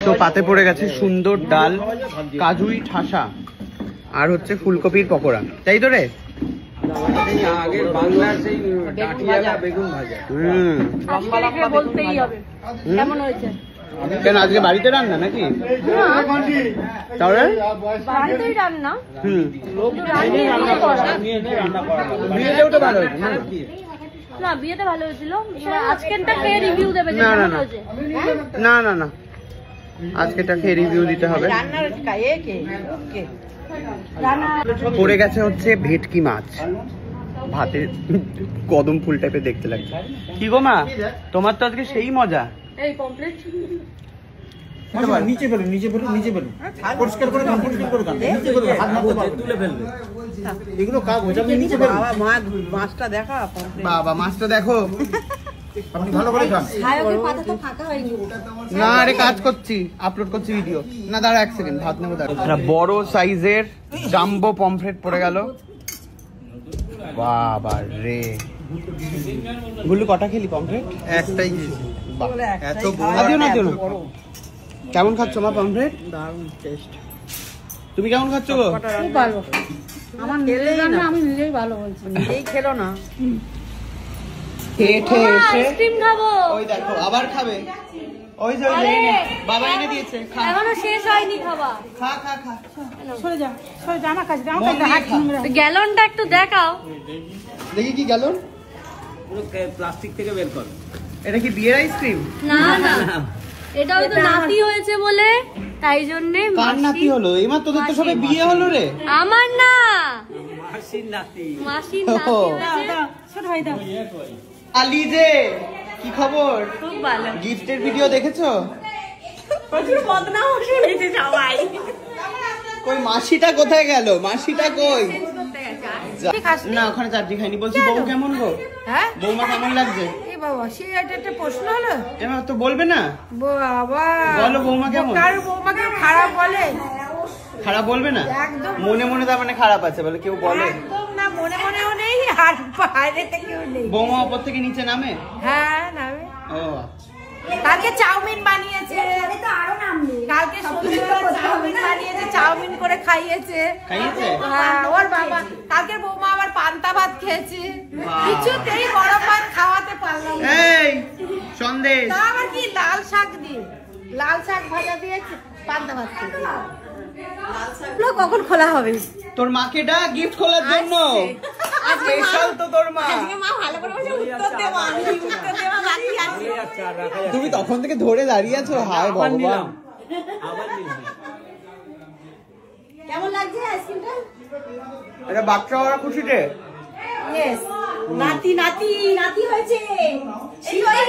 তো পাতে পড়ে গেছে সুন্দর ডাল, কাজুই ঠাসা আর হচ্ছে ফুলকপির পকোড়া, তাই তো রে? কেন আজকে বাড়িতে রান্না নাকি? তাহলে বিয়েতেও তো ভালো হয়েছে না? বিয়েতে ভালো হয়েছিল। আজকেরটা খেয়ে রিভিউ দেবে? না না না না না না, আজকেরটা খেয়ে রিভিউ দিতে হবে। পড়ে গেছে হচ্ছে ভেটকি মাছ, ভাতে কদম ফুল টাইপের দেখতে লাগছে। কি গো মা, তোমার তো আজকে সেই মজা। এই কমপ্লিট নিচে ফেলুন, নিচে ফেলুন, নিচে ফেলুন, পরিষ্কার করে খান, পরিষ্কার করে খান, নিচে করে হাত মারতে পারবেন, তুলে ফেলবে এগুলো কাগজ, আপনি নিচে ফেলুন। বাবা মাছটা দেখা, বাবা মাছটা দেখো, আপনি ভালো করে খান। হায়কের পাতা তো ফাঁকা হয়নি না আরে কাজ করছি, আপলোড করছি ভিডিও। না দাঁড়া এক সেকেন্ড, ভাত নেবো দাঁড়া। একটা বড় সাইজের জাম্বো পমফ্রেট পড়ে গেল। বাবা রে, গুল্লু কটা খেলি পমফ্রেট? একটাই খেয়েছি। এত বড়। কেমন খাচ্ছ মা পমফ্রেট? দারুণ টেস্ট। তুমি কেমন খাচ্ছ? খুব ভালো। আমার আমি নিজেই ভালো বলছি, এই খেলো না। খেয়ে খেয়ে এসে আইসক্রিম খাবো। ওই দেখো আবার খাবে। ওই যে বাবা এনে দিয়েছে, খা। এখনো শেষ হয়নি খাওয়া। খা খা খা। সরে যা, সরে যা, আমার কাছে গ্যালনটা একটু দেখাও। দেখি কি গেল। প্লাস্টিক থেকে বের কর। এটা কি বিয়ের আইসক্রিম? না না, এটা হয়তো নাতি হয়েছে বলে তাই জন্যে। কার নাতি হলো? এইমাত্র তোদের তো সবাই বিয়ে হলো রে। আমার না, মাসির নাতি। মাসির নাতি হয়েছে। ছোট ভাই দাও। আলি যে কি খবর? খুব ভালো। গিফটের ভিডিও দেখেছো? প্রচুর বদনাম শুনেছে সবাই। কই মাসিটা কোথায় গেল? মাসিটা কই? না ওখানে চাটনি খাইনি। বলছি বউ কেমন গো? হ্যাঁ, বৌমা কেমন লাগছে? এই বাবা, সেই একটা প্রশ্ন হলো। এবার তো বলবে না? বাবা বলো বৌমা কেমন? কার বৌমাকে খারাপ বলে? খারাপ বলবে না? একদম মনে মনে তার মানে খারাপ আছে বলে কেউ বলে? একদম না, মনে মনেও নেই আর বাইরে থেকেও নেই। বৌমা উপর থেকে নিচে নামে? হ্যাঁ নামে। ও কালকে চাউমিন বানিয়েছে, কালকে সন্ধ্যেবেলা চাউমিন বানিয়েছে, চাউমিন করে খাইয়েছে। খাইয়েছে? হ্যাঁ ওর বাবা। কালকে বৌমা আবার পান্তা ভাত খেয়েছে, কিছুতেই গরম ভাত খাওয়াতে পারলাম না। এই সন্দেশ তা আবার কি লাল শাক দিয়ে, লাল শাক ভাজা দিয়েছে, পান্তা ভাত খেয়েছে। কখন খোলা হবে? তোর মাকে ডাক গিফট খোলার জন্য। স্পেশাল তো তোর মা। মা ভালো করে বসে উত্তর দেবো, আমি উত্তর দেওয়া বাকি আছে। তুমি তখন থেকে ধরে দাঁড়িয়ে আছো। হায় ভগবান, কেমন লাগছে আইসক্রিমটা? এটা বাচ্চা ওরা খুশিতে। ইয়েস, নাতি নাতি নাতি হয়েছে। এই তো এই